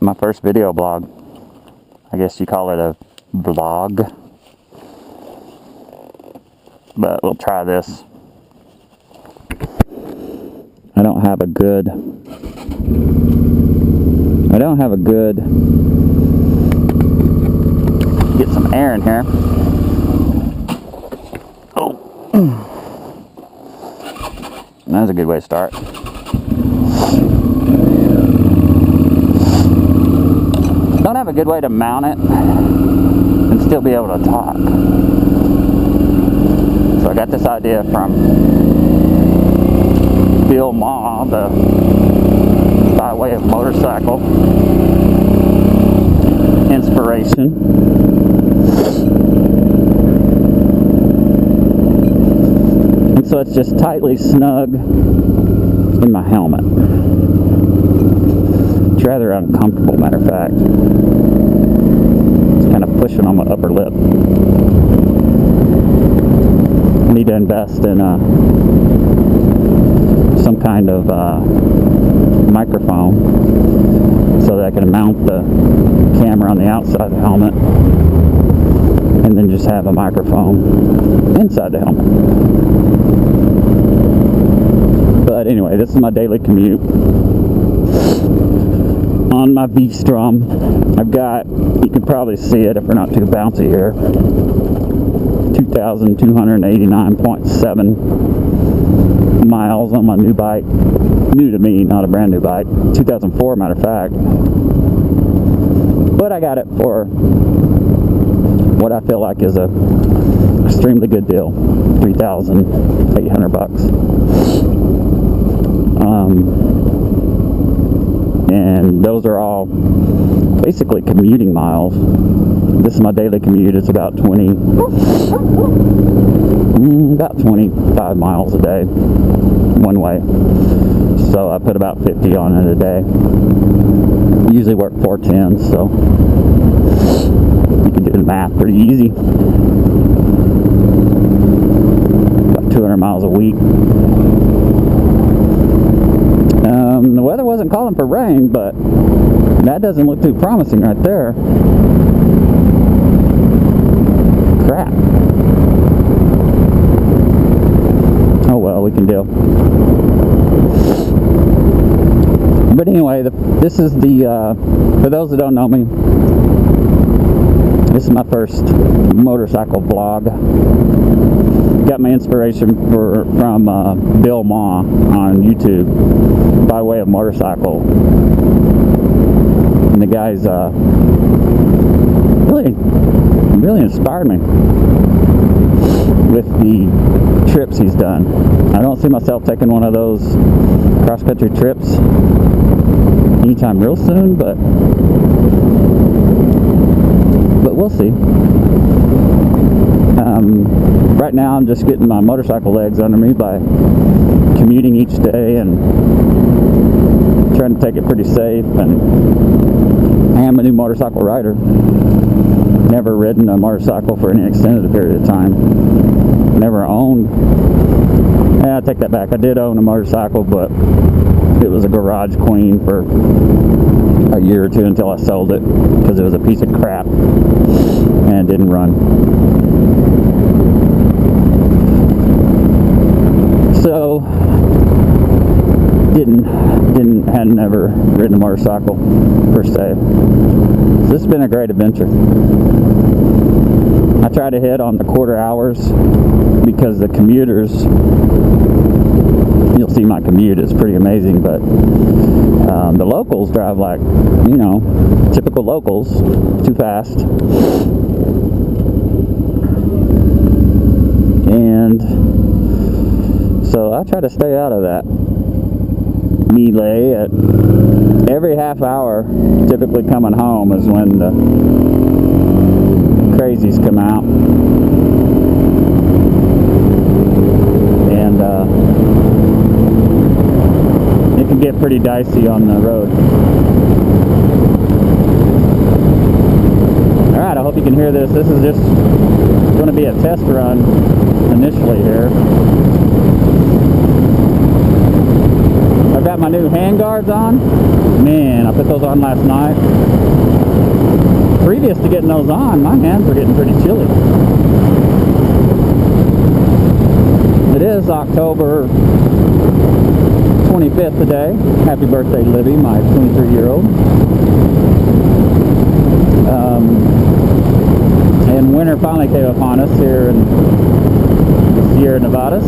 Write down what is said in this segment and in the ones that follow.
my first video blog. I guess you call it a vlog. But we'll try this. I don't have a good get some air in here. Oh. That's a good way to start. Don't have a good way to mount it and still be able to talk. So I got this idea from Bill Ma, by way of motorcycle inspiration. And so it's just tightly snug in my helmet. It's rather uncomfortable, matter of fact. It's kind of pushing on my upper lip. I need to invest in some kind of microphone so that I can mount the camera on the outside of the helmet and then just have a microphone inside the helmet. But anyway, this is my daily commute on my V-Strom. I've got, you can probably see it if we're not too bouncy here, 2,289.7 miles on my new bike. New to me, not a brand new bike. 2004, matter of fact. But I got it for what I feel like is a extremely good deal. $3,800. And those are all basically commuting miles. This is my daily commute. It's about 25 miles a day, one way. So I put about 50 on it a day. I usually work 4/10, so you can do the math pretty easy. About 200 miles a week. The weather wasn't calling for rain, but that doesn't look too promising right there. Crap. Oh well, we can deal. But anyway, this is the, for those that don't know me, this is my first motorcycle vlog. Got my inspiration from Bill Ma on YouTube by way of motorcycle. And the guy's really inspired me with the trips he's done. I don't see myself taking one of those cross-country trips anytime real soon, but we'll see. Right now I'm just getting my motorcycle legs under me by commuting each day and trying to take it pretty safe. And I am a new motorcycle rider. Never ridden a motorcycle for any extended period of time. Never owned. I take that back. I did own a motorcycle, but it was a garage queen for a year or two until I sold it because it was a piece of crap and it didn't run. So hadn't never ridden a motorcycle per se. So this has been a great adventure. I try to hit on the quarter hours because the commuters, you'll see my commute is pretty amazing, but the locals drive like, you know, typical locals, too fast. And so I try to stay out of that melee. At every half hour, typically coming home, is when the crazies come out. And it can get pretty dicey on the road. Alright, I hope you can hear this. This is just going to be a test run initially here. I've got my my new hand guards on. Man, I put those on last night. Previous to getting those on, my hands were getting pretty chilly. It is October 25th today. Happy birthday, Libby, my 23-year-old. And winter finally came upon us here in Sierra Nevadas.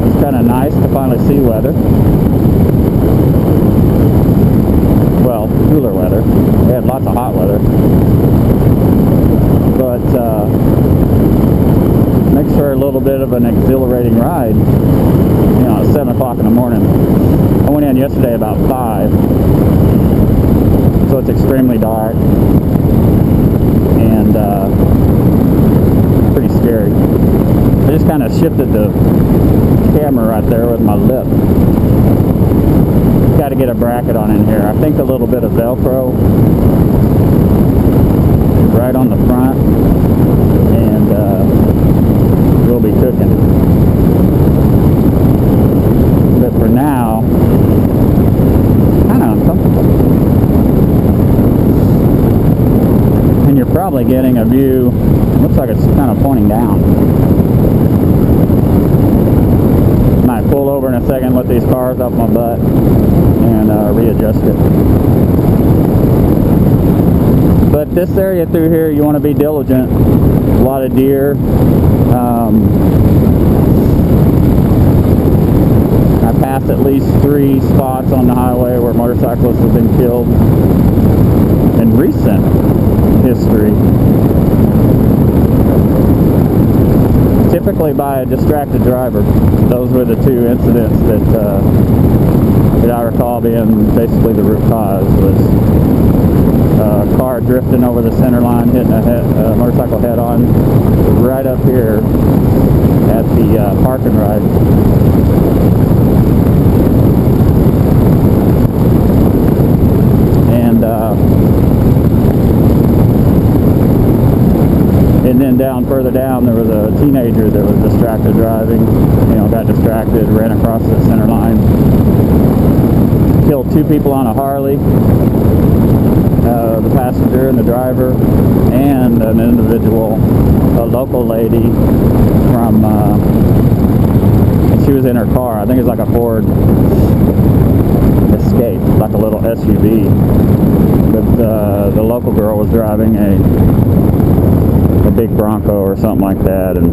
It's kind of nice to finally see weather. Well, cooler weather. We had lots of hot weather. But makes for a little bit of an exhilarating ride. You know, at 7 o'clock in the morning. I went in yesterday about 5. So it's extremely dark. And pretty scary. I just kind of shifted the camera right there with my lip. Got to get a bracket on in here. I think a little bit of Velcro right on the front, and we'll be cooking. But for now, kind of uncomfortable. And you're probably getting a view, looks like it's kind of pointing down. Might pull over in a second, let these cars off my butt, and readjust it. But this area through here, you want to be diligent. A lot of deer. I passed at least 3 spots on the highway where motorcyclists have been killed in recent history. Typically by a distracted driver. Those were the 2 incidents that I recall being basically the root cause. Was a car drifting over the center line, hitting a motorcycle head on right up here at the park and ride. And then further down, there was a teenager that was distracted driving. You know, got distracted, ran across the center line, killed 2 people on a Harley, the passenger and the driver, and an individual, a local lady from, and she was in her car. I think it's like a Ford Escape, like a little SUV. But the local girl was driving a big Bronco or something like that, and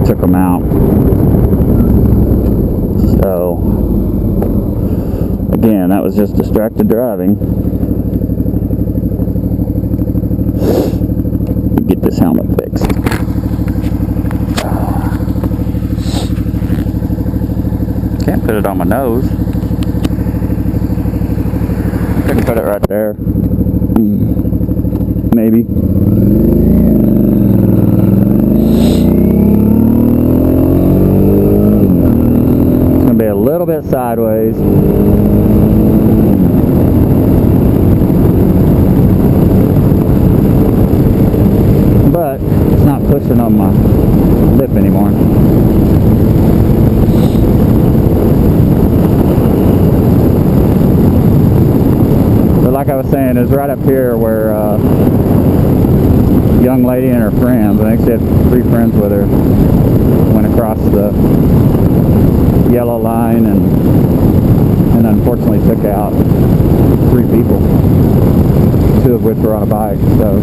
took them out. So again, that was just distracted driving. Get this helmet fixed. Can't put it on my nose. I can put it right there. Maybe. Be a little bit sideways. But it's not pushing on my lip anymore. But like I was saying, it's right up here where young lady and her friends, I think she had 3 friends with her, went across the yellow line and unfortunately took out 3 people, 2 of which were on a bike. So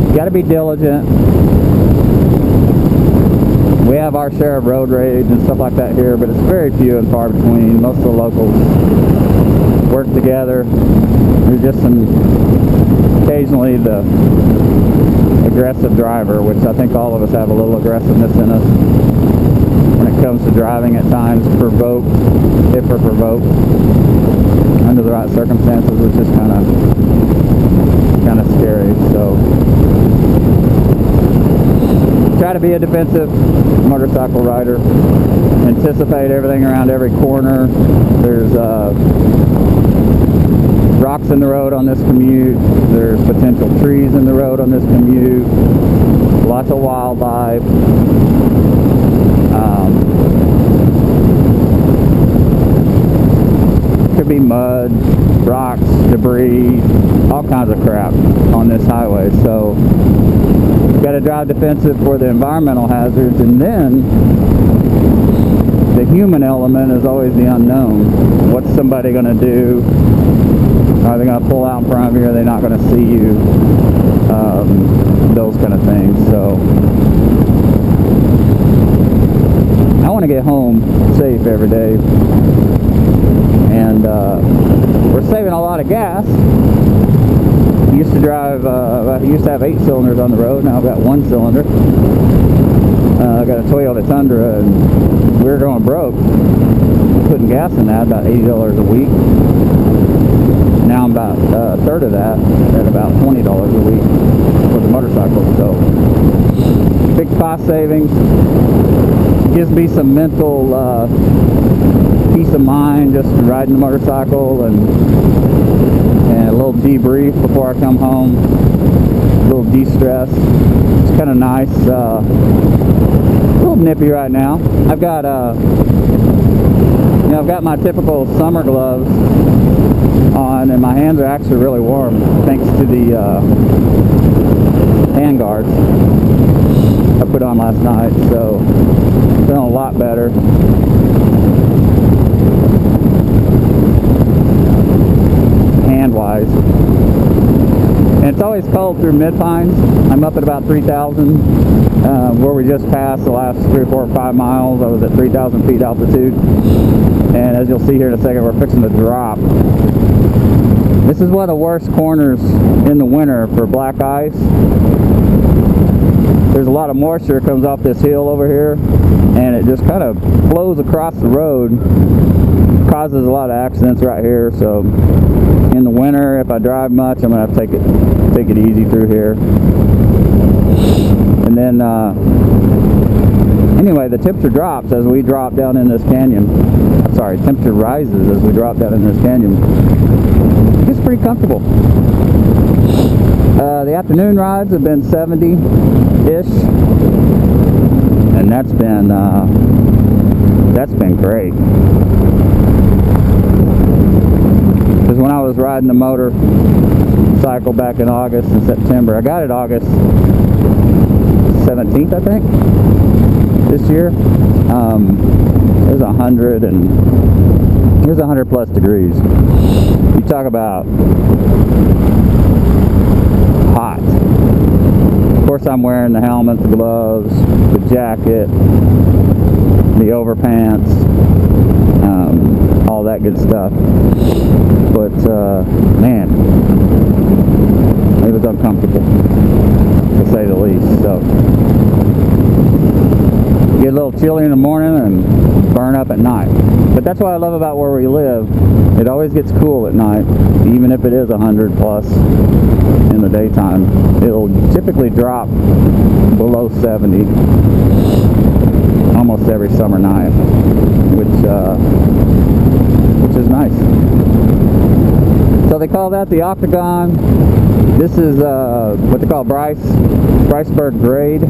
you got to be diligent. We have our share of road rage and stuff like that here, but it's very few and far between. Most of the locals work together. There's just occasionally the aggressive driver, which I think all of us have a little aggressiveness in us when it comes to driving at times, provoked, if we're provoked under the right circumstances, which is kind of scary. So try to be a defensive motorcycle rider. Anticipate everything around every corner. There's rocks in the road on this commute. There's potential trees in the road on this commute. Lots of wildlife. mud, rocks, debris, all kinds of crap on this highway. So you got to drive defensive for the environmental hazards, and then the human element is always the unknown. What's somebody going to do? Are they going to pull out in front of you? Are they not going to see you? Those kind of things. So I want to get home safe every day, and we're saving a lot of gas. Used to drive, I used to have 8 cylinders on the road. Now I've got 1 cylinder. I got a Toyota Tundra, and we were going broke putting gas in that, about $80 a week. Now I'm about a third of that, at about $20 a week for the motorcycle. So big cost savings. Gives me some mental peace of mind just riding the motorcycle, and a little debrief before I come home, a little de-stress. It's kind of nice. A little nippy right now. I've got I've got my typical summer gloves on, and my hands are actually really warm thanks to the hand guards I put on last night. So feeling a lot better. Hand-wise. And it's always cold through Mid-Pines. I'm up at about 3,000, where we just passed the last 3, 4, 5 miles. I was at 3,000 feet altitude. And as you'll see here in a second, we're fixing to drop. This is one of the worst corners in the winter for black ice. There's a lot of moisture that comes off this hill over here, and it just kind of flows across the road, causes a lot of accidents right here. So in the winter, if I drive much, I'm gonna have to take it easy through here. And then anyway, the temperature drops as we drop down in this canyon. Sorry, temperature rises as we drop down in this canyon. It's pretty comfortable. The afternoon rides have been 70-ish, and that's been great. Because when I was riding the motorcycle back in August and September, I got it August 17th, I think, this year. It was 100 plus degrees. You talk about hot. Of course, I'm wearing the helmet, the gloves, the jacket, the overpants, all that good stuff. But man, it was uncomfortable, to say the least. So get a little chilly in the morning and burn up at night. But that's what I love about where we live. It always gets cool at night, even if it is 100 plus in the daytime. It'll typically drop below 70 almost every summer night, which is nice. So they call that the Octagon. This is what they call Bryceburg grade. A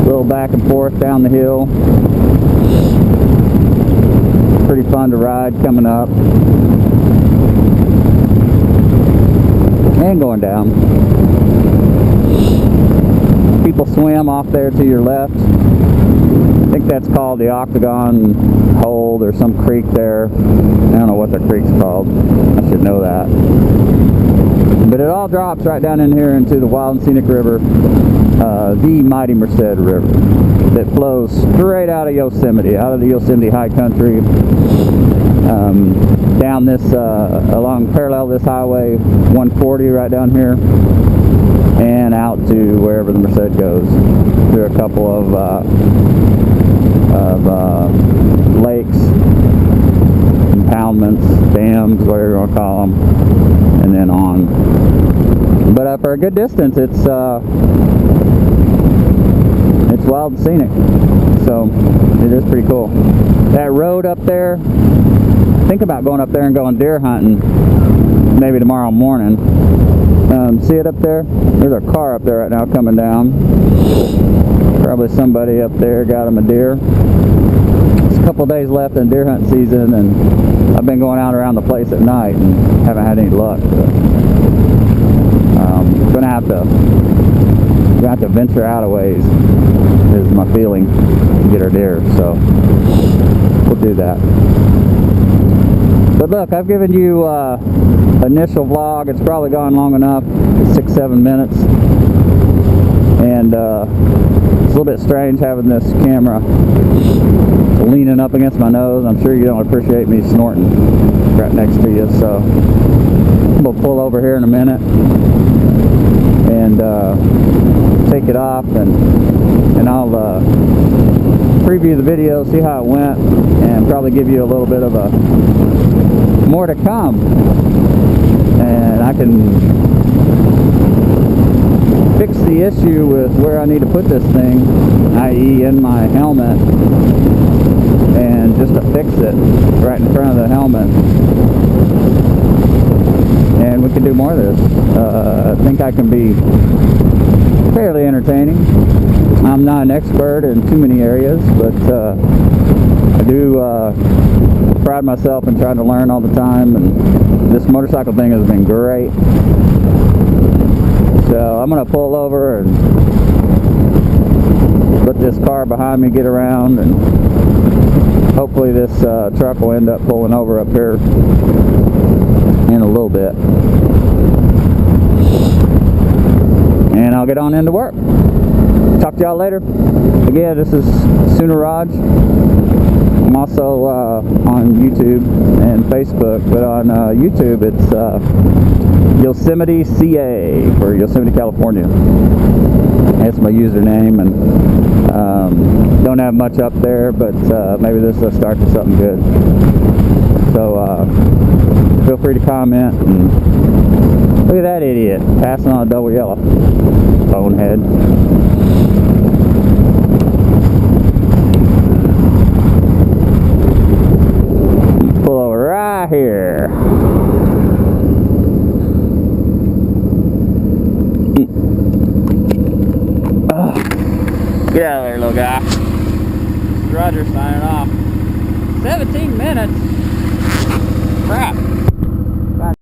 little back and forth down the hill. Pretty fun to ride coming up and going down. People swim off there to your left. I think that's called the Octagon Hole. There's some creek there. I don't know what the creek's called. I should know that. But it all drops right down in here into the Wild and Scenic River, the mighty Merced River, that flows straight out of Yosemite, out of the Yosemite High Country, down this, along parallel this highway 140 right down here, and out to wherever the Merced goes, through a couple of lakes, impoundments, dams, whatever you want to call them, and then on. But for a good distance, it's wild and scenic, so it is pretty cool. That road up there, think about going up there and going deer hunting maybe tomorrow morning. See it up there? There's a car up there right now coming down. Probably somebody up there got him a deer. It's couple days left in deer hunt season, and I've been going out around the place at night and haven't had any luck. But, gonna have to venture out a ways, is my feeling, to get our deer. So we'll do that. But look, I've given you initial vlog. It's probably gone long enough, 6-7 minutes, and it's a little bit strange having this camera leaning up against my nose. I'm sure you don't appreciate me snorting right next to you, so I'm gonna pull over here in a minute and take it off, and I'll preview the video, see how it went, and probably give you a little bit of a more to come, and I can fix the issue with where I need to put this thing, i.e. in my helmet, and just to fix it right in front of the helmet, and we can do more of this. I think I can be fairly entertaining. I'm not an expert in too many areas, but I do pride myself in trying to learn all the time, and this motorcycle thing has been great. So I'm going to pull over and let this car behind me get around, and hopefully this truck will end up pulling over up here in a little bit. And I'll get on into work. Talk to y'all later. Again, this is Sooner Raj. I'm also on YouTube and Facebook, but on YouTube it's Yosemite CA for Yosemite, California. That's my username, and don't have much up there, but maybe this will start to something good. So feel free to comment. And look at that idiot passing on a double yellow. Bonehead. Pull over right here. Get out of there, little guy. This is Roger signing off. 17 minutes? Crap.